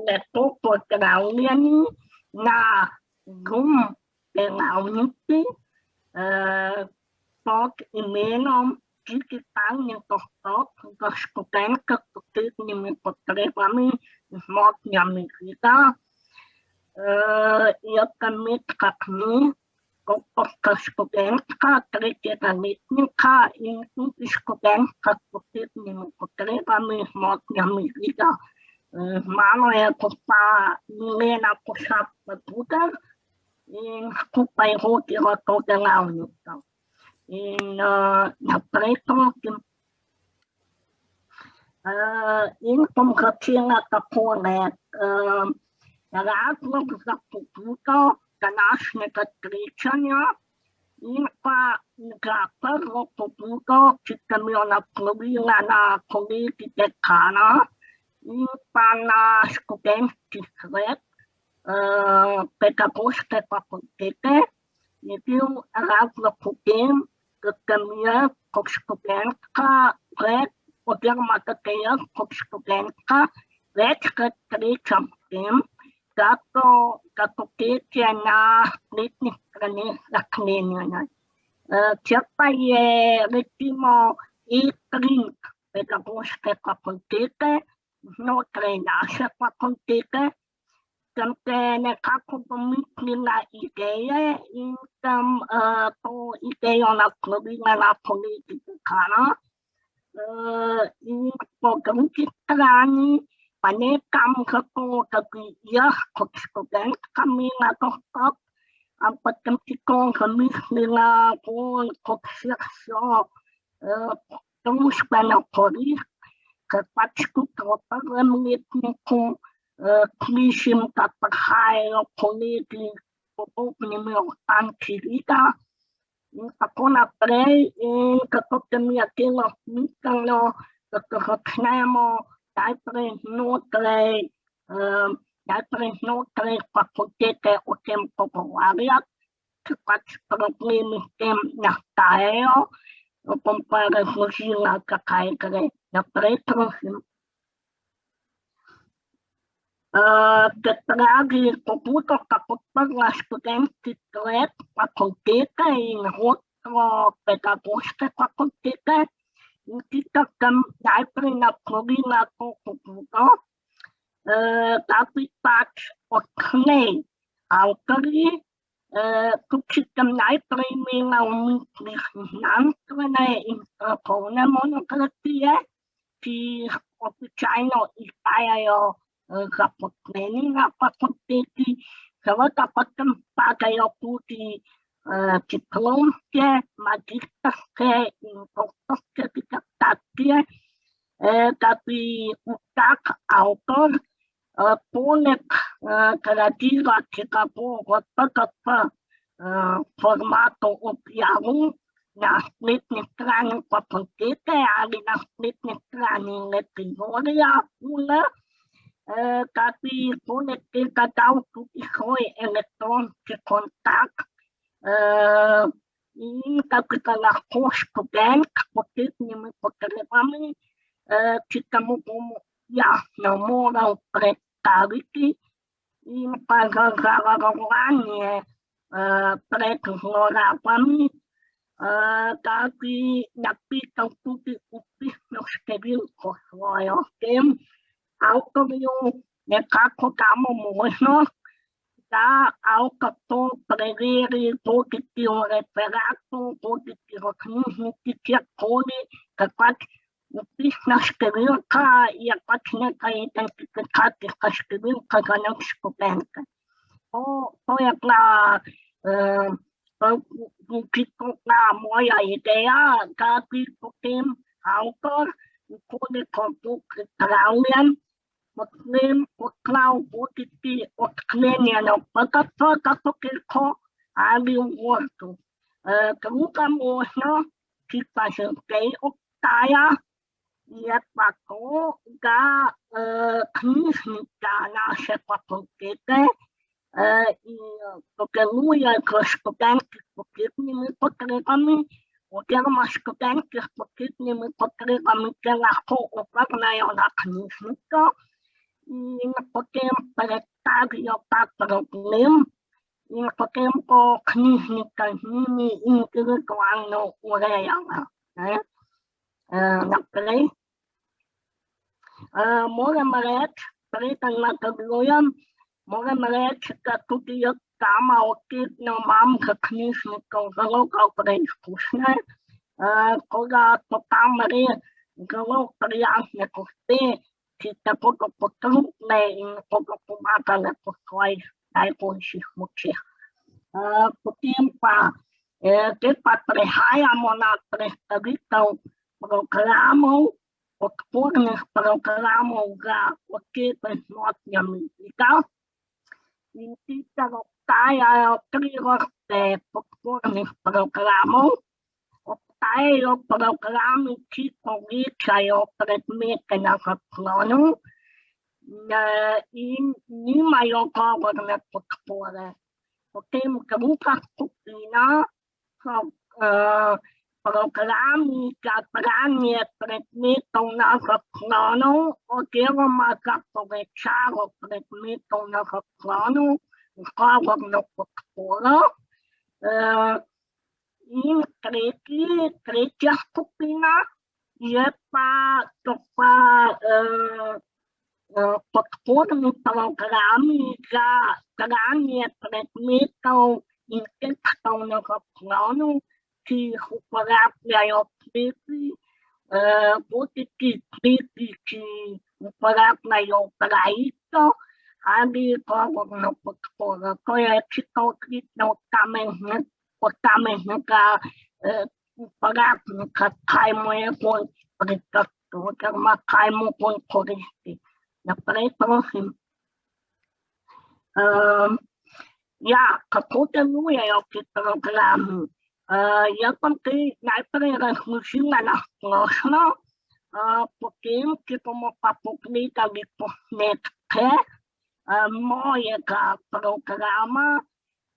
Lepo pozdravljeni na Zoom delavnici pod imenom Digitalni dostop za študente s posebnimi potrebami z motnjami vida. Jaz sem Metka Kni, doktorska študentka tretjega letnika in tudi študentka s posebnimi potrebami z motnjami vida. Z mano je gospa Milena Pošap-Buder in skupaj vodila to delavnico. In naprej prosim. In bom začela takole. Razlog za pobudo današnjega srečanja in pa za prvo pobudo, ki sem jo naslovila na kolegi dekana in pa na študentski svet pedagoške fakultete, je bil razlog v tem, da sem jaz kot študentka oziroma da se jaz kot študentka večkrat srečam s tem, da so datoteke na spletnih straneh zaklenjene. Če pa je recimo e-print pedagoške fakultete znotraj naše fakultete, sem se nekako domislila ideje in sem to idejo naslovila na kolegi dekana. In po drugi strani pa ne tam zato, da bi jaz kot študentka imela dostop, ampak sem si to zamislila bolj kot širšo družbeno korist, ker pač tudi v prvem letniku slišim, da prihajajo kolegi s podobnimi ostanki vida in tako naprej. In kako se mi je telo smiselno, da se začnemo najprej znotraj fakultete o tem pogovarjati, ker pač problemi s tem nastajajo. Bom pa razložila, zakaj gre. Naprej, prosim. Se pravi, pobudo sta podprla študentski svet fakultete in vodstvo pedagoške fakultete. In sicer sem najprej naslovila to pobudo, da bi pač odslej avtorji, tukaj sem najprej imela v mislih znanstvene in strokovne monografije, ki običajno izdajajo zaposleni na fakulteti, seveda pa sem spadajo tudi diplomske, magistrske in doktorske disertacije, da bi vsak avtor poleg gradiva, ki ga bo v PDF formatu objavil na spletni strani fakultete ali na spletni strani Lepriorja UL, da bi poleg tega dal tudi svoj elektronski kontakt in da bi ga lahko študent s posebnimi potrebami, ki se mu bomo jasno moral predstaviti in pa za zavarovanje pred zlorabami, da bi napisal tudi vpisno številko svojo. S tem avtorju nekako damo možnost, da avtor to preveri bodisi v referatu, bodisi v knjižnici, kjerkoli, ker pač vpisna številka je pač neka identifikacijska številka za nek študente. To je bila moja ideja, da bi potem avtor, koliko bo pripravljen, potem poslal bodisi odklenjeno PDF datoteko ali v Wordu. Druga možnost, ki pa že zdaj obstaja, je pa to, da knjižnica naše fakultete sodeluje s študenti s posebnimi potrebami oziroma študenti s posebnimi potrebami se lahko obrnejo na knjižnico in потім перестав його так проблем, і потім по книжника зміни інтелектуального уреяла. Наприклад, можемо реч, притальна таблоя, можемо реч, що тут є сама окидна мамка книжника залога преискусна, коли то там залог приятне кости, чи такого потрупне і такого помагане по своїх найбільших мочах. Потім пригаємо на представителів програму, подпорных программов для окрепленного языка. Институт тая прироста подпорных программов, тая программы типа вычая предметы на заклону, и немає говорної подпори. Потім група skupina програмі для брання предметів на заклону, отримала заповечало предметів на заклону, говорну подпору. І третя skupina є подпорні програми для брання предметів і текстів на заклону, ті управляють книги, будь-які книги, ті управляють проєктом, або говорну подпору. То є чисто критно каменника управника таймує конспекту, терма тайму конкуренції. Наприклад, я контролюю ці програми. Я najprej razložila splošno, potem, če bomo pa pogledali posnetke mojega programa,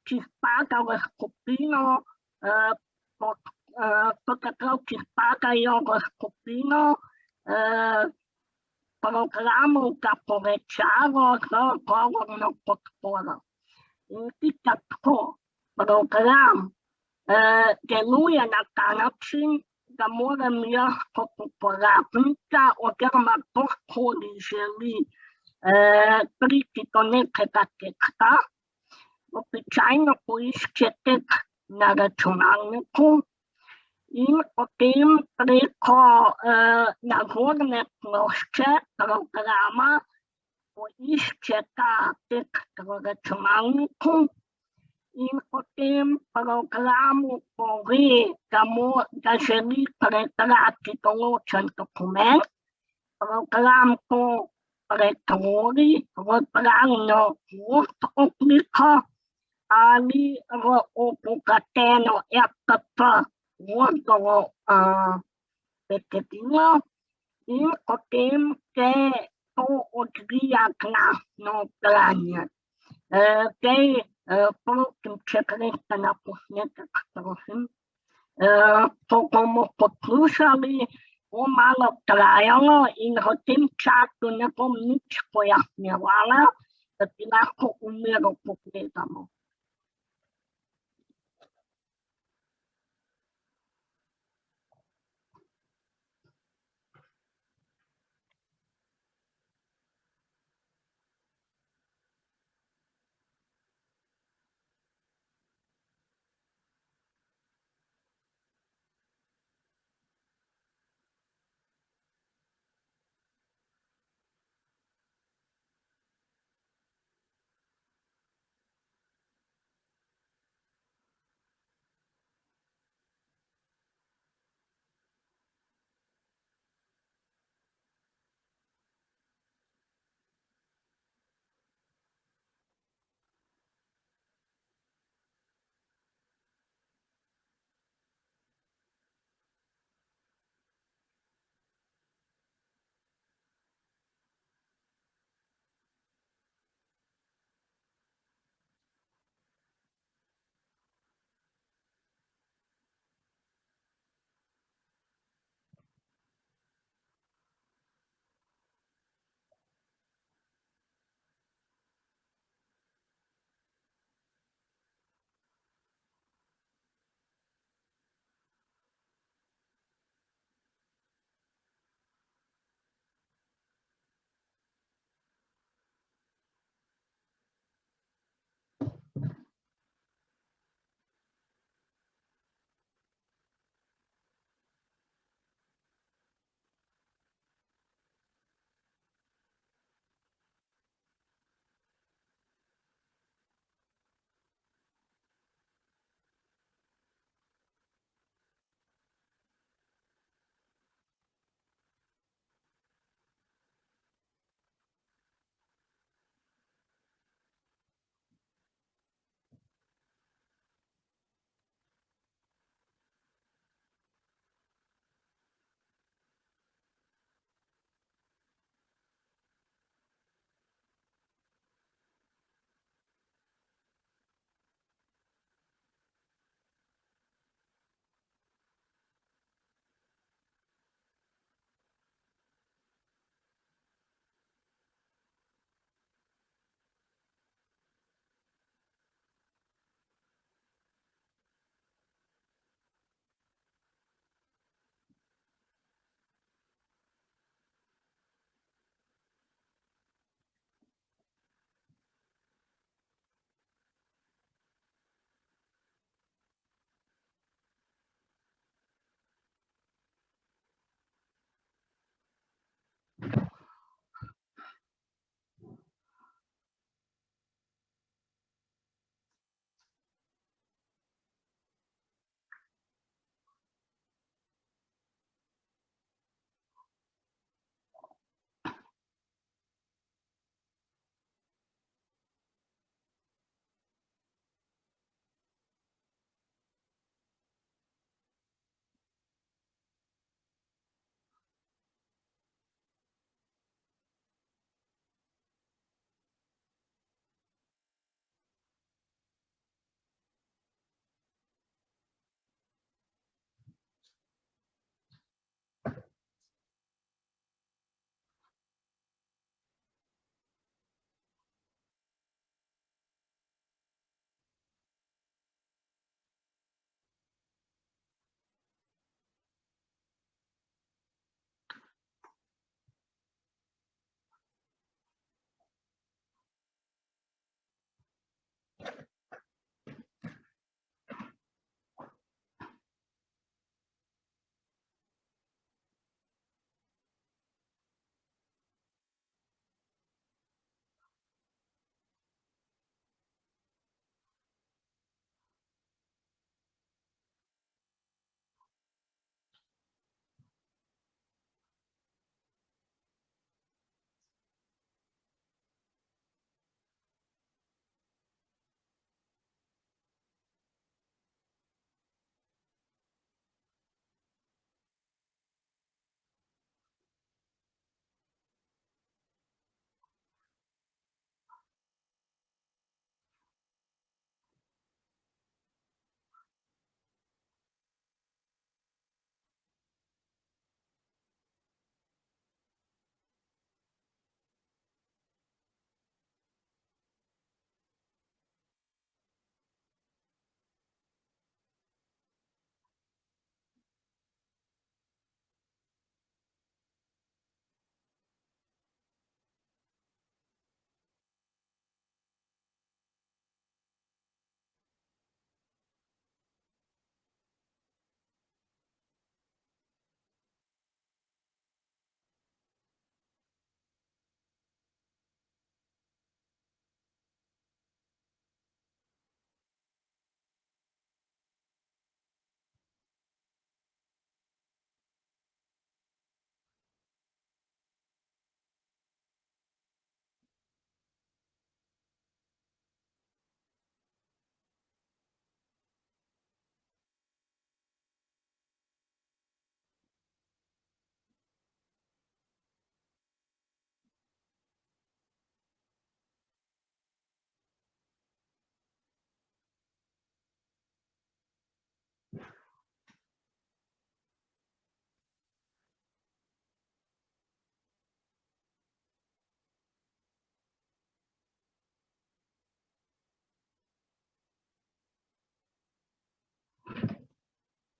ki spada v skupino, ki spadajo v skupino programov za povečavo z govorno podporo. In sicer tako, program deluje na ta način, da moram jaz kot uporabnica oziroma kdorkoli želi priti do nekega teksta, običajno poišče tekst na računalniku in potem preko nagorne plošče programa poišče ta tekst v računalniku in potem programu pove, da želi prebrati določen dokument, program to pretvori v bralno obliko ali v obogateno RTP Wordovo besedilo in potem se to odvija glasno branje. Prosim, če greste na posnetek, prosim. To bomo poslušali, bo malo trajalo in v tem času ne bom nič pojasnjevala, da si lahko v miru pogledamo.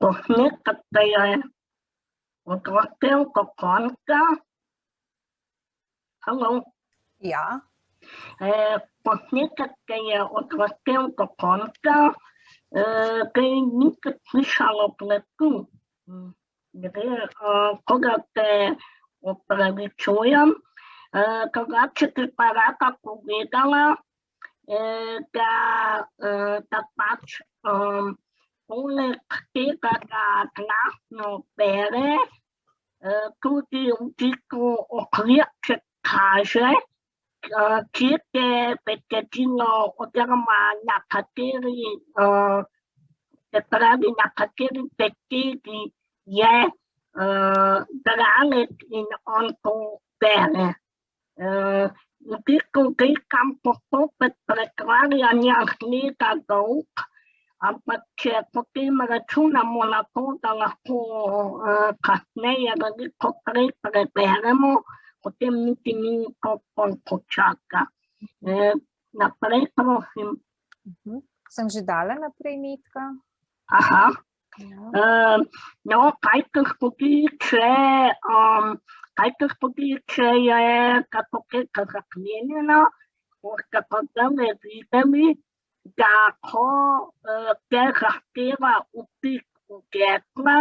Pohnik kataya otrakel kokonka. Hallo. Ja. Pohnik kataya otrakel kokonka. Kay nikad slyšalo pletu. Koga te opravičujem. Drugače pa rada povedala, da pač poleg tega, da glasno bere, tudi v bistvu okvirček kaže, kje je besedilo oziroma na kateri, se pravi na kateri besedi je bralec in on to bere. V bistvu gre tam postopek pretvarjanja gleda dolg, ampak če potem računamo na to, da lahko kasneje veliko prej preberemo, potem niti ni toliko časa. Naprej, prosim. Sem že dala naprej, Metka? Aha. Ja. No, kaj se zgodi, če je kartoteka zaklenjena, boste pa zdaj videli, da ko te zahteva vpis v gesla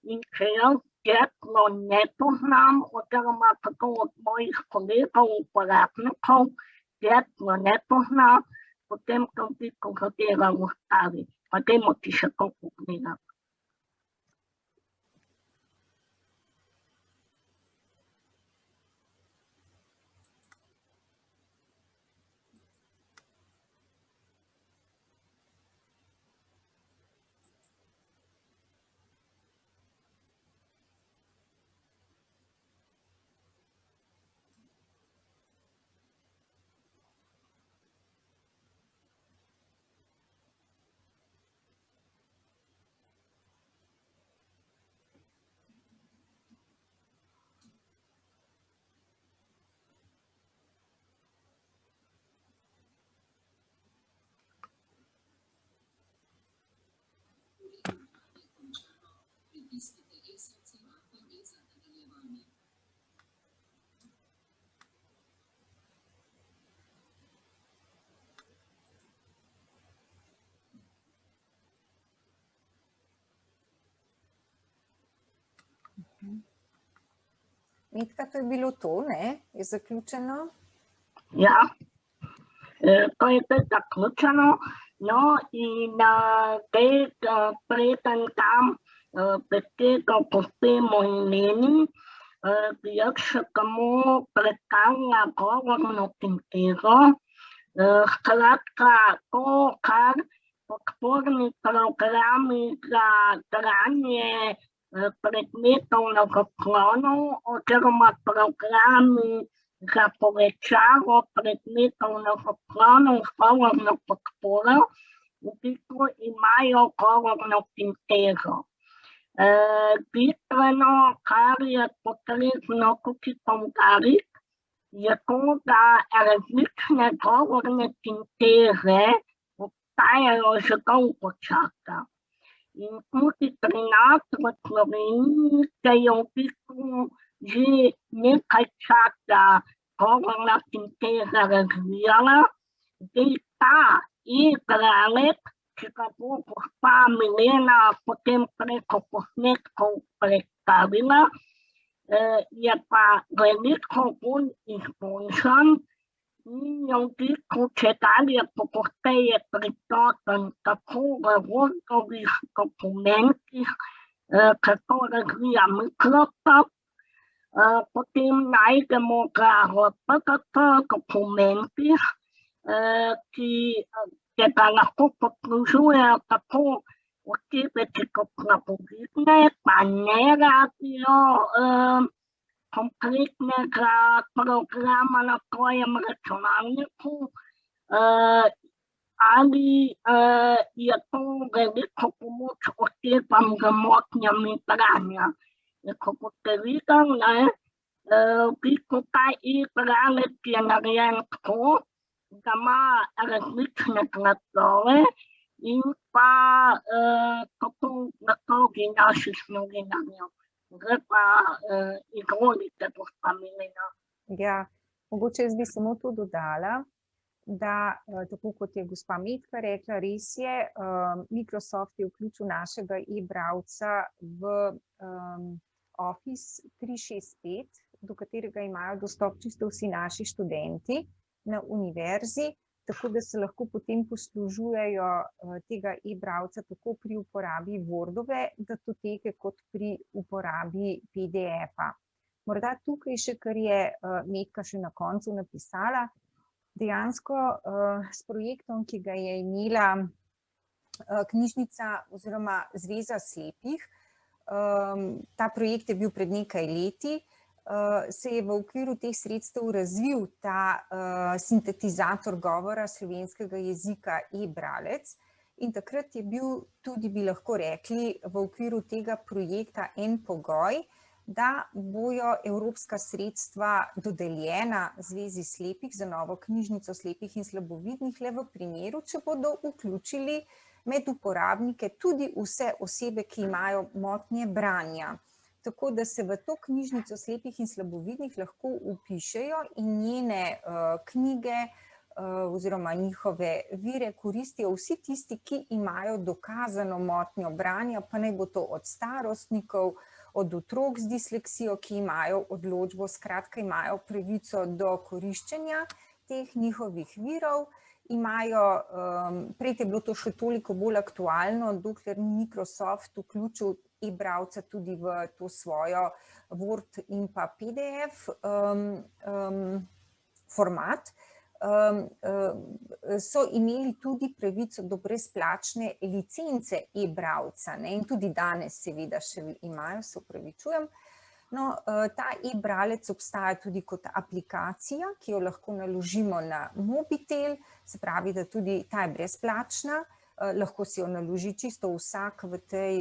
in če jaz geslo ne poznam, oziroma tako od mojih kolegov, uporabnikov, geslo ne poznam, potem to v bistvu zadeva ustavi. Pa dajmo ti še to pogledati. Metka, to je bilo to, ne? Je zaključeno? Ja, to je zdaj zaključeno. No, in preden tam besedo pospemo imeni, bi jaz še samo predstavila govorno sintezo. Skratka, to, kar podporni programi za branje predmetov na zaklonu oziroma programi za povečavo predmetov na zaklonu s govorno podporo, v bistvu imajo govorno sintezo. Bistveno, kar je potrebno tukaj poudariti, je to, da različne govorne sinteze obstajajo že dolgo časa. In tudi pri nas v Sloveniji se je v bistvu že nekaj časa govorna sinteza razvijala. Zdaj ta e-bralec, ki ga bo gospa Milena potem preko posnetkov predstavila, je pa veliko bolj izboljšan in je v bistvu čedalje pogosteje prisoten tako v Wordovih dokumentih, kako razvija Microsoft, potem najdemo ga v PDF dokumentih, ki se ga lahko poslužujejo tako osebe, ki so slabovidne, pa ne rabijo kompletnega programa na svojem računalniku, ali je to veliko pomoč osebam z motnjami branja. Ko boste videli, v bistvu ta e-bralec je narejen tako, da ima različne glasove in pa kako na drugi naših novinarjev. Zdaj pa izvolite, gospa Milena. Ja, mogoče jaz bi samo to dodala, da tako kot je gospa Metka rekla, res je, Microsoft je vključil našega e-bralca v Office 365, do katerega imajo dostop čisto vsi naši študenti na univerzi, tako da se lahko potem poslužujejo tega e-bralca tako pri uporabi Wordove datoteke kot pri uporabi PDF-a. Morda tukaj še, kar je Metka še na koncu napisala, dejansko s projektom, ki ga je imela knjižnica oziroma Zveza slepih, ta projekt je bil pred nekaj leti, se je v okviru teh sredstev razvil ta sintetizator govora slovenskega jezika e-bralec in takrat je bil tudi, bi lahko rekli, v okviru tega projekta en pogoj, da bojo evropska sredstva dodeljena Zvezi slepih za novo knjižnico slepih in slabovidnih le v primeru, če bodo vključili med uporabnike tudi vse osebe, ki imajo motnje branja. Tako da se v to knjižnico slepih in slabovidnih lahko vpišejo in njene knjige oziroma njihove vire koristijo vsi tisti, ki imajo dokazano motnjo branja, pa naj bo to od starostnikov, od otrok z disleksijo, ki imajo odločbo, skratka imajo pravico do koriščenja teh njihovih virov, imajo, prej je bilo to še toliko bolj aktualno, dokler ni Microsoft vključil e-bralca tudi v to svojo Word in pa PDF format, so imeli tudi pravico do brezplačne licence e-bralca, in tudi danes seveda še imajo, se opravičujem. No, ta e-bralec obstaja tudi kot aplikacija, ki jo lahko naložimo na mobitel, se pravi, da tudi ta je brezplačna, lahko si jo naloži čisto vsak v tej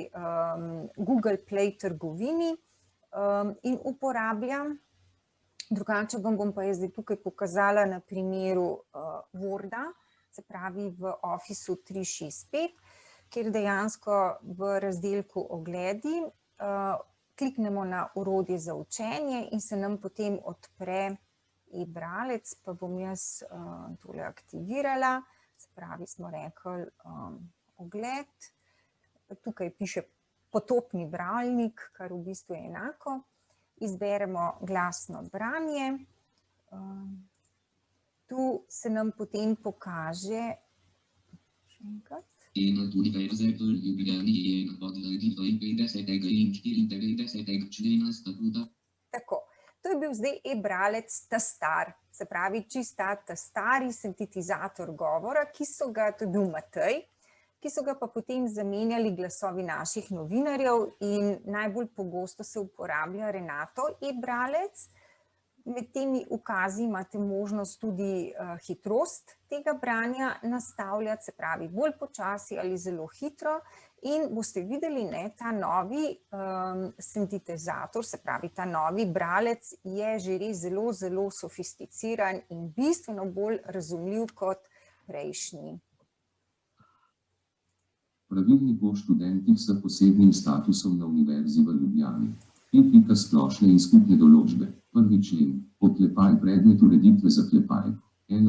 Google Play trgovini in uporablja. Drugače vam bom pa jaz zdaj tukaj pokazala na primeru Worda, se pravi v Officeu 365, kjer dejansko v razdelku Ogledi kliknemo na orodje za učenje in se nam potem odpre e-bralec, pa bom jaz tole aktivirala, se pravi smo rekli ogled, tukaj piše potopni bralnik, kar v bistvu je enako. Izberemo glasno branje, tu se nam potem pokaže, še enkrat. Tako, to je bil zdaj e-bralec ta-star, se pravi čista ta-stari sintetizator govora, ki so ga, to je bil Matej, ki so ga pa potem zamenjali glasovi naših novinarjev in najbolj pogosto se uporablja Renato e-bralec. Med temi ukazi imate možnost tudi hitrost tega branja nastavljati, se pravi bolj počasi ali zelo hitro in boste videli, ta novi sintetizator, se pravi ta novi bralec je že res zelo, zelo sofisticiran in bistveno bolj razumljiv kot prejšnji. Pravilnik o študentih s posebnim statusom na Univerzi v Ljubljani. Kritika splošne in skupne določbe. 1. člen. Oklepaj predmet ureditve zaklepaj.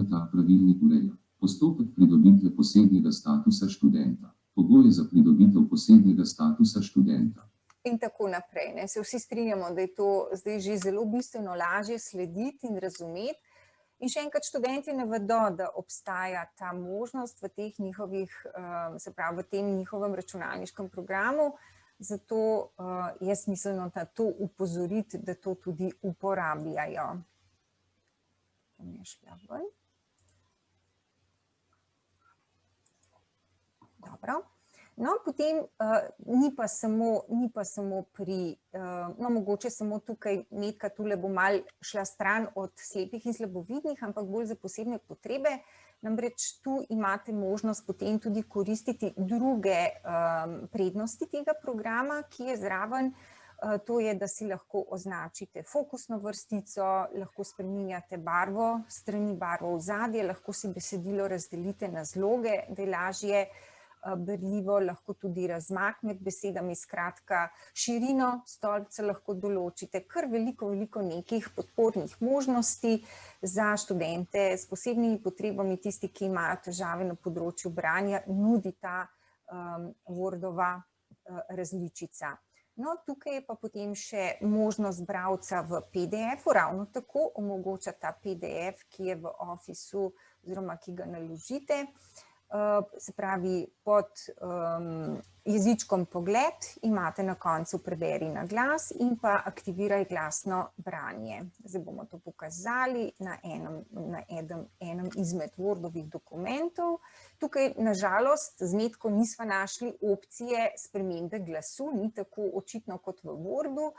Ta pravilnik ureja postopek pridobitve posebnega statusa študenta. Pogoje za pridobitev posebnega statusa študenta. In tako naprej. Se vsi strinjamo, da je to zdaj že zelo bistveno lažje slediti in razumeti. In še enkrat, študenti ne vedo, da obstaja ta možnost v teh njihovih, se pravi v tem njihovem računalniškem programu, zato je smiselno na to upozoriti, da to tudi uporabljajo. Bom šla ven. Dobro. No, potem ni pa samo pri, no mogoče samo tukaj, Metka, tule bo malo šla stran od slepih in slabovidnih, ampak bolj za posebne potrebe. Namreč tu imate možnost potem tudi koristiti druge prednosti tega programa, ki je zraven. To je, da si lahko označite fokusno vrstico, lahko spreminjate barvo strani, barvo ozadje, lahko si besedilo razdelite na zloge, da je lažje berljivo, lahko tudi razmak med besedami, skratka širino stolpca lahko določite, kar veliko nekih podpornih možnosti za študente s posebnimi potrebami, tisti, ki imajo težave na področju branja, nudi ta Wordova različica. No, tukaj je pa potem še možnost bralca v PDF-u, ravno tako omogoča ta PDF, ki je v Officeu oziroma ki ga naložite. Se pravi, pod jezičkom Pogled imate na koncu Preberi na glas in pa Aktiviraj glasno branje. Zdaj bomo to pokazali na enem izmed Wordovih dokumentov. Tukaj, na žalost, z Metko nismo našli opcije spremembe glasu, ni tako očitno kot v Wordu,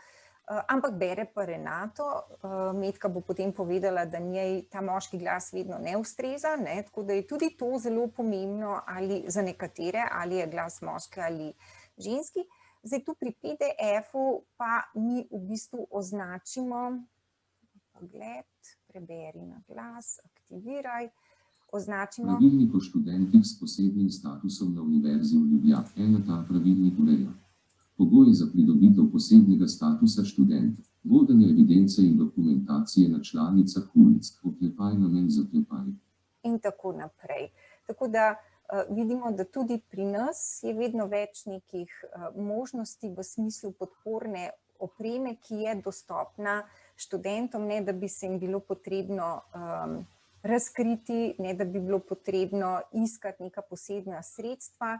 ampak bere pa Renato. Metka bo potem povedala, da njej ta moški glas vedno ne ustreza, tako da je tudi to zelo pomembno ali za nekatere, ali je glas moški ali ženski. Zdaj tu pri PDF-u pa mi v bistvu označimo Pogled, Preberi na glas, Aktiviraj, označimo. Pravilnik o študentih s posebnim statusom na Univerzi v Ljubljani. Ta pravilnik ureja pogoji za pridobitev posebnega statusa študenta, vodenje evidence in dokumentacije na članicah ulic, oklepaj namen z oklepaj. In tako naprej. Tako da vidimo, da tudi pri nas je vedno več nekih možnosti v smislu podporne opreme, ki je dostopna študentom, ne da bi se jim bilo potrebno razkriti, ne da bi bilo potrebno iskati neka posebna sredstva.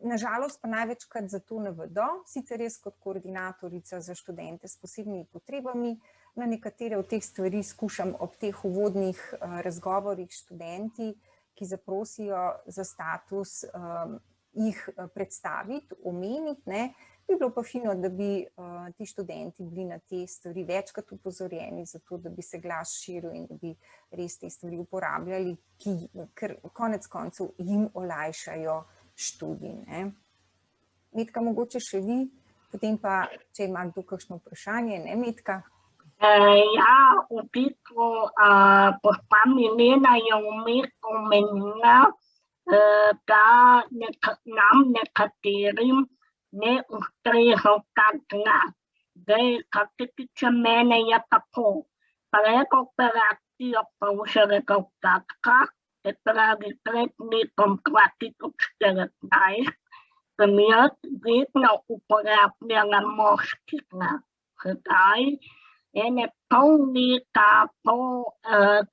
Nažalost pa največkrat za to ne vedo, sicer res kot koordinatorica za študente s posebnimi potrebami, na nekatere od teh stvari skušam ob teh uvodnih razgovorih študenti, ki zaprosijo za status, jih predstaviti, omeniti, bi bilo pa fino, da bi ti študenti bili na te stvari večkrat upozorjeni, zato da bi se glas širil in da bi res te stvari uporabljali, ker konec koncev jim olajšajo študij. Metka, mogoče še vi, potem pa, če ima kdo kakšno vprašanje, Metka? Ja, v bistvu gospa Milena je vmes omenila, da nam nekaterim ne ustreza ta glas. Zdaj, kar se tiče mene, je tako. Pred operacijo polževega vsadka, se pravi pred letom 2014, sem jaz vedno uporabljala moški glas. Sedaj, ene pol leta po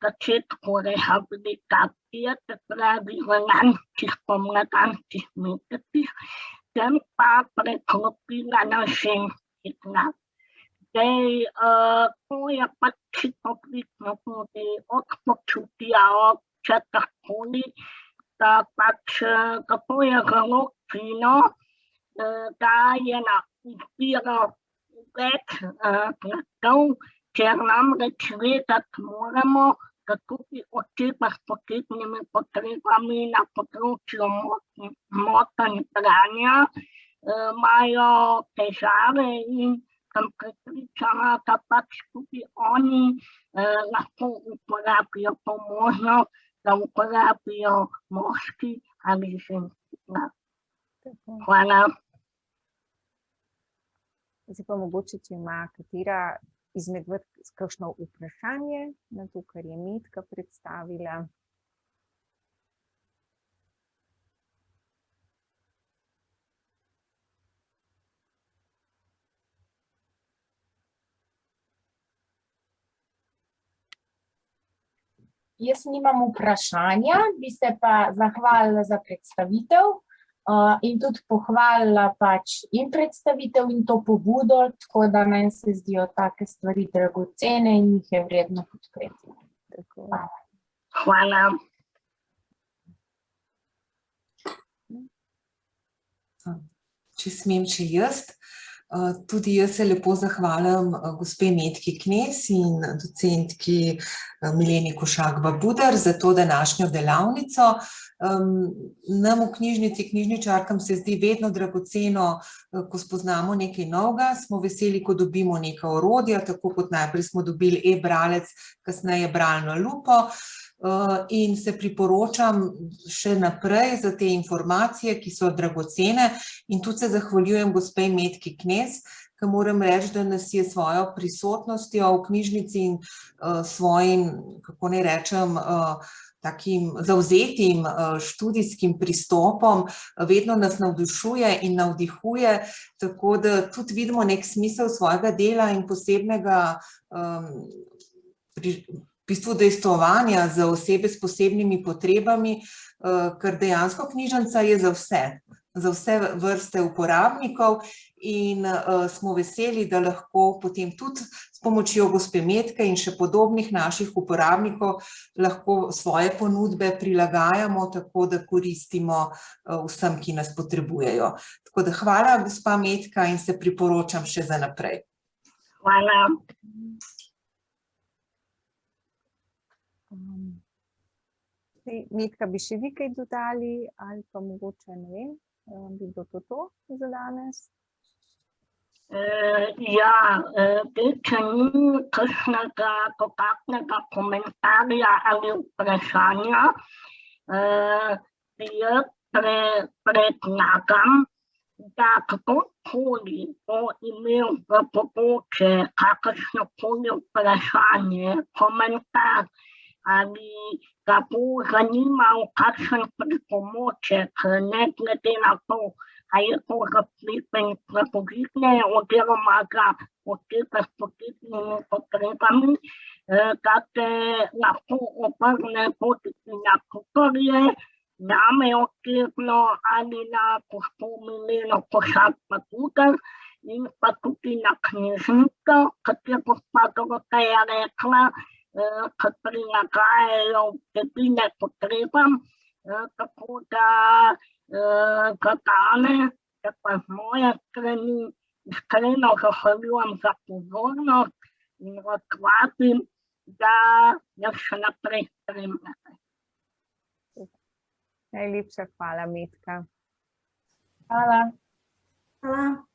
začetku rehabilitacije, se pravi v lanskih pomladanskih mesecih, sem pa preklopila na ženski glas. Zdaj, to je pač čisto odvisno tudi od počutja, od česarkoli, da pač tako je zelo fino, da je na izbiro več glasov, ker namreč vedeti moramo, da tudi osebe s posebnimi potrebami na področju motenj branja imajo težave in sem prepričana, da pač tudi oni lahko uporabijo to možnost, da uporabijo moški ali ženski glas. Hvala. Zdaj pa mogoče, če ima katera izmed vas kakšno vprašanje na to, kar je Metka predstavila. Jaz nimam vprašanja, bi se pa zahvalila za predstavitev in tudi pohvalila pač in predstavitev in to pobudo, tako da meni se zdijo take stvari dragocene in jih je vredno podpreti. Hvala. Če smem še jaz. Tudi jaz se lepo zahvaljam gospe Metki Knez in docentki Mileni Košak-Babudar za to današnjo delavnico. Nam v knjižnici, knjižničarkam se zdi vedno dragoceno, ko spoznamo nekaj novega, smo veseli, ko dobimo neka orodja, tako kot najprej smo dobili e-bralec, kasneje bralno lupo. in se priporočam še naprej za te informacije, ki so dragocene, in tudi se zahvaljujem gospe Metki Knez, ki moram reči, da nas je svojo prisotnostjo v knjižnici in svojim, kako naj rečem, takim zavzetim študijskim pristopom vedno nas navdušuje in navdihuje, tako da tudi vidimo nek smisel svojega dela in posebnega v bistvu dejstvovanja za osebe s posebnimi potrebami, ker dejansko knjižnica je za vse vrste uporabnikov in smo veseli, da lahko potem tudi s pomočjo gospe Metke in še podobnih naših uporabnikov lahko svoje ponudbe prilagajamo, tako da koristimo vsem, ki nas potrebujejo. Tako da hvala, gospa Metka, in se priporočam še za naprej. Hvala. Metka, bi še vi kaj dodali ali pa mogoče, ne vem, bi bilo to za danes? Ja, če ni kakšnega dodatnega komentarja ali vprašanja, jaz predlagam, da kdorkoli bo imel v bodoče kakršnokoli vprašanje, komentar ali ga bo zanimal kakšen pripomoček, ne glede na to, a je to prepožitne oziroma za osebe s posebnimi potrebami, da se lahko obrne bodisi na tutorje, name osebno ali na gospo Mileno Košak Buder in pa tudi na knjižnico, kot je gospa Doroteja rekla, ki prilagajajo vsebine potrebam, tako da za danes se pa z moje strani iskreno zahvaljujem za pozornost in vas vabim, da nas še naprej spremljate. Najlepša hvala, Metka. Hvala. Hvala.